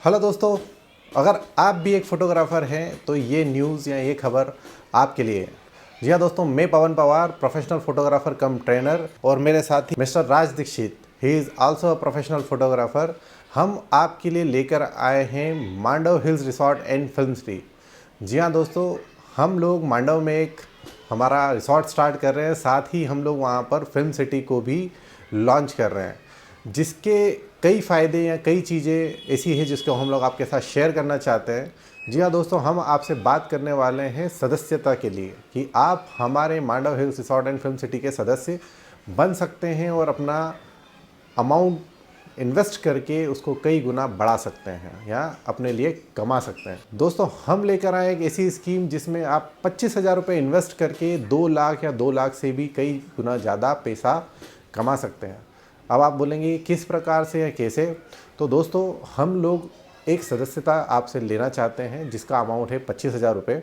Hello दोस्तों, अगर आप भी एक फ़ोटोग्राफ़र हैं तो ये न्यूज़ या ये खबर आपके लिए है। जी हाँ दोस्तों, मैं Pawan Pawar, professional photographer cum trainer, और मेरे साथ ही mister Raj Dixit, he is also a professional photographer. हम आपके लिए लेकर आए हैं Mandav hills resort and film city. जी हाँ दोस्तों, हम लोग मांडव में एक हमारा रिसॉर्ट स्टार्ट कर रहे हैं, साथ ही हम लोग वहाँ पर फिल्म सिटी को भी लॉन्च कर रहे हैं, जिसके कई फ़ायदे या कई चीज़ें ऐसी हैं जिसको हम लोग आपके साथ शेयर करना चाहते हैं। जी हाँ दोस्तों, हम आपसे बात करने वाले हैं सदस्यता के लिए कि आप हमारे Mandav hills resort and film city के सदस्य बन सकते हैं और अपना अमाउंट इन्वेस्ट करके उसको कई गुना बढ़ा सकते हैं या अपने लिए कमा सकते हैं। दोस्तों, हम लेकर आए एक ऐसी स्कीम जिसमें आप 25,000 रुपये इन्वेस्ट करके 2 लाख या 2 लाख से भी कई गुना ज़्यादा पैसा कमा सकते हैं। अब आप बोलेंगे किस प्रकार से या कैसे? तो दोस्तों, हम लोग एक सदस्यता आपसे लेना चाहते हैं जिसका अमाउंट है 25,000 रुपये,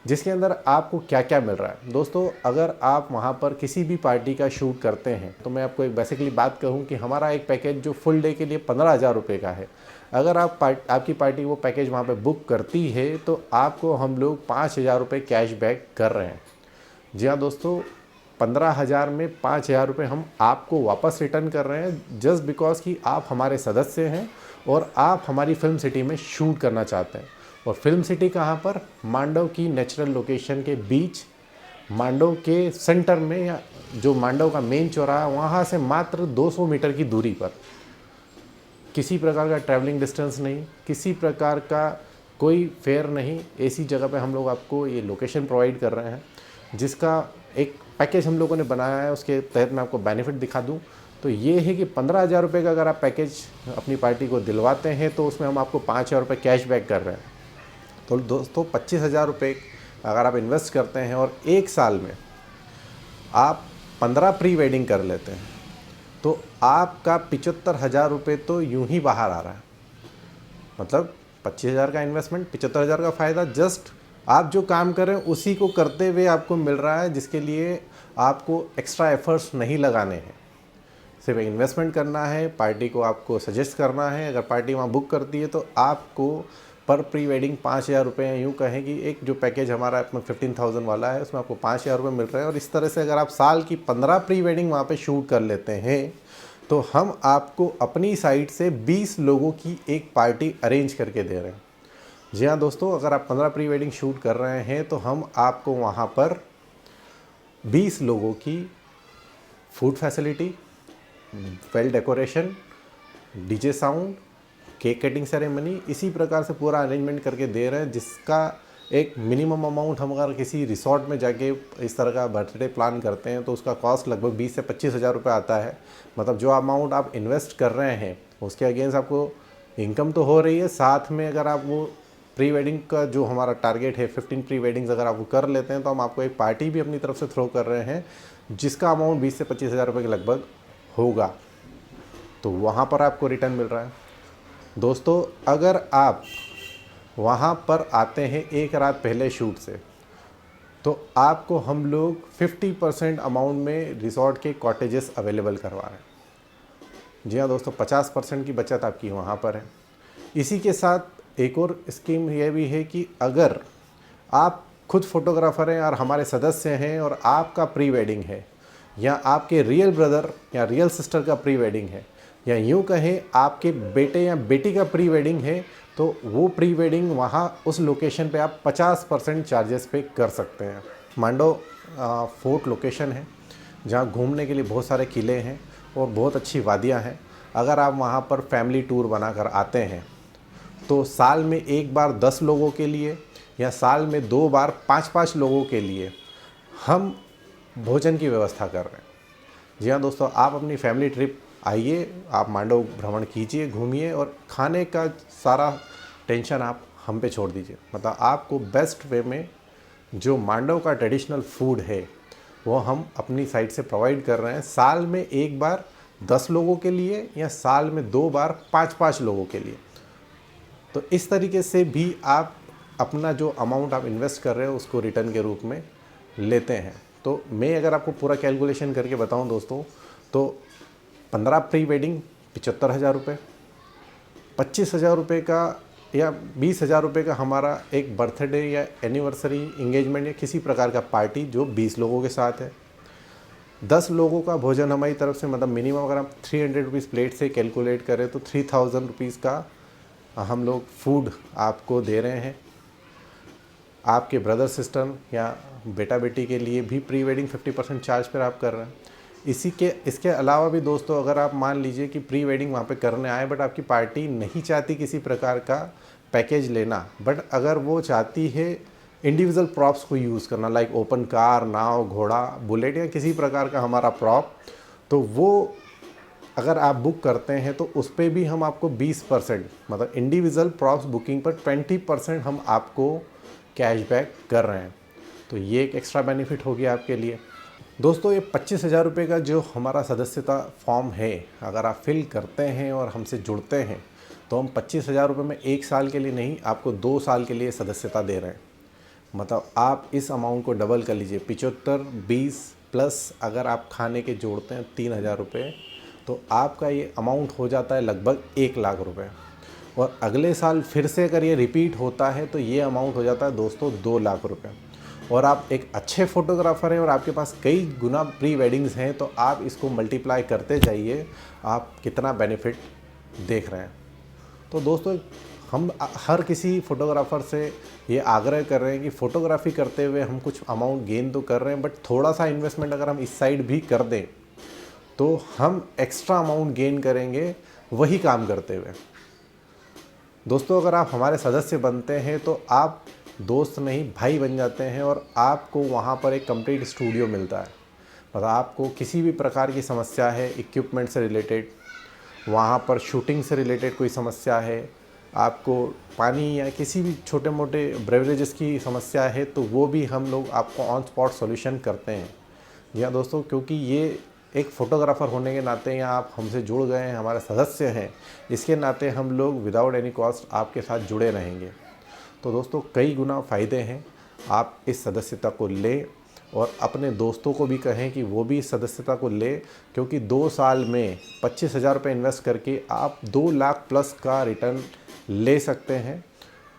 जिसके अंदर आपको क्या क्या मिल रहा है। दोस्तों, अगर आप वहाँ पर किसी भी पार्टी का शूट करते हैं तो मैं आपको एक बेसिकली बात कहूँ कि हमारा एक पैकेज जो फुल डे के लिए 15,000 रुपये का है, अगर आपकी पार्टी वो पैकेज वहाँ पे बुक करती है तो आपको हम लोग 5,000 रुपये कैश बैक कर रहे हैं। जी हाँ दोस्तों, 15,000 में 5,000 रुपये हम आपको वापस रिटर्न कर रहे हैं, जस्ट बिकॉज कि आप हमारे सदस्य हैं और आप हमारी फिल्म सिटी में शूट करना चाहते हैं। और फिल्म सिटी कहाँ पर? मांडव की नेचुरल लोकेशन के बीच, मांडव के सेंटर में, या जो मांडव का मेन चौराहा वहाँ से मात्र 200 मीटर की दूरी पर। किसी प्रकार का ट्रैवलिंग डिस्टेंस नहीं, किसी प्रकार का कोई फेयर नहीं, ऐसी जगह पे हम लोग आपको ये लोकेशन प्रोवाइड कर रहे हैं, जिसका एक पैकेज हम लोगों ने बनाया है। उसके तहत मैं आपको बेनिफिट दिखा दूं तो ये है कि 15,000 रुपये का अगर आप पैकेज अपनी पार्टी को दिलवाते हैं तो उसमें हम आपको 5,000 रुपये कैश बैक कर रहे हैं। तो दोस्तों, 25,000 रुपये अगर आप इन्वेस्ट करते हैं और एक साल में आप 15 प्री वेडिंग कर लेते हैं तो आपका 75,000 रुपये तो यूं ही बाहर आ रहा है। मतलब 25,000 का इन्वेस्टमेंट, 75,000 का फ़ायदा, जस्ट आप जो काम कर रहे हैं उसी को करते हुए आपको मिल रहा है, जिसके लिए आपको एक्स्ट्रा एफर्ट्स नहीं लगाने हैं। सिर्फ इन्वेस्टमेंट करना है, पार्टी को आपको सजेस्ट करना है। अगर पार्टी वहाँ बुक करती है तो आपको पर प्री वेडिंग 5,000 रुपये, यूँ कहें कि एक जो पैकेज हमारा अपना 15,000 वाला है उसमें आपको 5,000 रुपये मिल रहे हैं। और इस तरह से अगर आप साल की 15 प्री वेडिंग वहाँ पे शूट कर लेते हैं तो हम आपको अपनी साइड से 20 लोगों की एक पार्टी अरेंज करके दे रहे हैं। जी हाँ दोस्तों, अगर आप 15 प्री वेडिंग शूट कर रहे हैं तो हम आपको वहाँ पर 20 लोगों की food facility, well decoration, DJ sound, cake cutting ceremony, इसी प्रकार से पूरा अरेंजमेंट करके दे रहे हैं, जिसका एक मिनिमम अमाउंट हम अगर किसी रिसॉर्ट में जाके इस तरह का बर्थडे प्लान करते हैं तो उसका कॉस्ट लगभग 20 से 25,000 रुपये आता है। मतलब जो अमाउंट आप इन्वेस्ट कर रहे हैं उसके अगेंस्ट आपको इनकम तो हो रही है, साथ में अगर आप वो प्री वेडिंग का जो हमारा टारगेट है 15 प्री वेडिंग्स अगर आप वो कर लेते हैं तो हम आपको एक पार्टी भी अपनी तरफ से थ्रो कर रहे हैं, जिसका अमाउंट 20 से 25,000 रुपये के लगभग होगा। तो वहाँ पर आपको रिटर्न मिल रहा है। दोस्तों, अगर आप वहाँ पर आते हैं एक रात पहले शूट से तो आपको हम लोग 50% अमाउंट में रिसॉर्ट के कॉटेजेस अवेलेबल करवा रहे हैं। जी हाँ दोस्तों, 50% की बचत आपकी वहाँ पर है। इसी के साथ एक और स्कीम ये भी है कि अगर आप खुद फोटोग्राफर हैं और हमारे सदस्य हैं और आपका प्री वेडिंग है, या आपके रियल ब्रदर या रियल सिस्टर का प्री वेडिंग है, या यूँ कहें आपके बेटे या बेटी का प्री वेडिंग है, तो वो प्री वेडिंग वहाँ उस लोकेशन पे आप 50% चार्जेस पे कर सकते हैं। मांडव फोर्ट लोकेशन है जहाँ घूमने के लिए बहुत सारे किले हैं और बहुत अच्छी वादियाँ हैं। अगर आप वहाँ पर फैमिली टूर बनाकर आते हैं तो साल में एक बार 10 लोगों के लिए या साल में 2 बार 5-5 लोगों के लिए हम भोजन की व्यवस्था कर रहे हैं। जी हाँ दोस्तों, आप अपनी फैमिली ट्रिप आइए, आप मांडव भ्रमण कीजिए, घूमिए और खाने का सारा टेंशन आप हम पे छोड़ दीजिए। मतलब आपको बेस्ट वे में जो मांडव का ट्रेडिशनल फूड है वो हम अपनी साइड से प्रोवाइड कर रहे हैं, साल में एक बार 10 लोगों के लिए या साल में 2 बार 5-5 लोगों के लिए। तो इस तरीके से भी आप अपना जो अमाउंट आप इन्वेस्ट कर रहे हो उसको रिटर्न के रूप में लेते हैं। तो मैं अगर आपको पूरा कैलकुलेशन करके बताऊं दोस्तों, तो 15 प्री वेडिंग 75,000 रुपये, 25,000 रुपये का या 20,000 रुपये का हमारा एक बर्थडे या एनिवर्सरी, इंगेजमेंट या किसी प्रकार का पार्टी जो 20 लोगों के साथ है। 10 लोगों का भोजन हमारी तरफ से, मतलब मिनिमम अगर हम 300 रुपीज़ प्लेट से कैलकुलेट करें तो 3000 रुपीज़ का हम लोग फूड आपको दे रहे हैं। आपके ब्रदर सिस्टर या बेटा बेटी के लिए भी प्री वेडिंग 50% चार्ज पर आप कर रहे हैं। इसके अलावा भी दोस्तों, अगर आप मान लीजिए कि प्री वेडिंग वहाँ पे करने आए बट आपकी पार्टी नहीं चाहती किसी प्रकार का पैकेज लेना, बट अगर वो चाहती है इंडिविजुअल प्रॉप्स को यूज़ करना, लाइक ओपन कार, नाव, घोड़ा, बुलेट या किसी प्रकार का हमारा प्रॉप, तो वो अगर आप बुक करते हैं तो उस पर भी हम आपको 20%, मतलब इंडिविजुअल प्रॉप्स बुकिंग पर 20% हम आपको कैशबैक कर रहे हैं। तो ये एक एक्स्ट्रा बेनिफिट हो गया आपके लिए। दोस्तों, ये 25,000 रुपये का जो हमारा सदस्यता फॉर्म है, अगर आप फिल करते हैं और हमसे जुड़ते हैं तो हम 25,000 रुपये में 1 साल के लिए नहीं, आपको 2 साल के लिए सदस्यता दे रहे हैं। मतलब आप इस अमाउंट को डबल कर लीजिए, 75, 20 प्लस अगर आप खाने के जोड़ते हैं 3,000 रुपये, तो आपका ये अमाउंट हो जाता है लगभग 1 लाख रुपये। और अगले साल फिर से अगर ये रिपीट होता है तो ये अमाउंट हो जाता है दोस्तों 2 लाख रुपये। और आप एक अच्छे फ़ोटोग्राफ़र हैं और आपके पास कई गुना प्री वेडिंग्स हैं, तो आप इसको मल्टीप्लाई करते जाइए, आप कितना बेनिफिट देख रहे हैं। तो दोस्तों, हम हर किसी फ़ोटोग्राफ़र से ये आग्रह कर रहे हैं कि फ़ोटोग्राफ़ी करते हुए हम कुछ अमाउंट गेन तो कर रहे हैं, बट थोड़ा सा इन्वेस्टमेंट अगर हम इस साइड भी कर दें तो हम एक्स्ट्रा अमाउंट गेन करेंगे वही काम करते हुए। दोस्तों, अगर आप हमारे सदस्य बनते हैं तो आप दोस्त नहीं भाई बन जाते हैं और आपको वहाँ पर एक कंप्लीट स्टूडियो मिलता है। मतलब आपको किसी भी प्रकार की समस्या है, इक्विपमेंट से रिलेटेड, वहाँ पर शूटिंग से रिलेटेड कोई समस्या है, आपको पानी या किसी भी छोटे मोटे ब्रेवरेजेस की समस्या है, तो वो भी हम लोग आपको ऑन स्पॉट सॉल्यूशन करते हैं। जी हाँ दोस्तों, क्योंकि ये एक फ़ोटोग्राफ़र होने के नाते या आप हमसे जुड़ गए हैं, हमारे सदस्य हैं, इसके नाते हम लोग विदाउट एनी कॉस्ट आपके साथ जुड़े रहेंगे। तो दोस्तों, कई गुना फ़ायदे हैं, आप इस सदस्यता को लें और अपने दोस्तों को भी कहें कि वो भी इस सदस्यता को लें, क्योंकि 2 साल में 25,000 रुपये इन्वेस्ट करके आप 2 लाख प्लस का रिटर्न ले सकते हैं।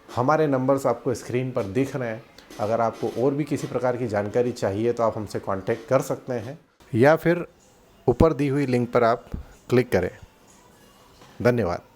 हमारे नंबर्स आपको स्क्रीन पर दिख रहे हैं। अगर आपको और भी किसी प्रकार की जानकारी चाहिए तो आप हमसे कांटेक्ट कर सकते हैं, या फिर ऊपर दी हुई लिंक पर आप क्लिक करें। धन्यवाद।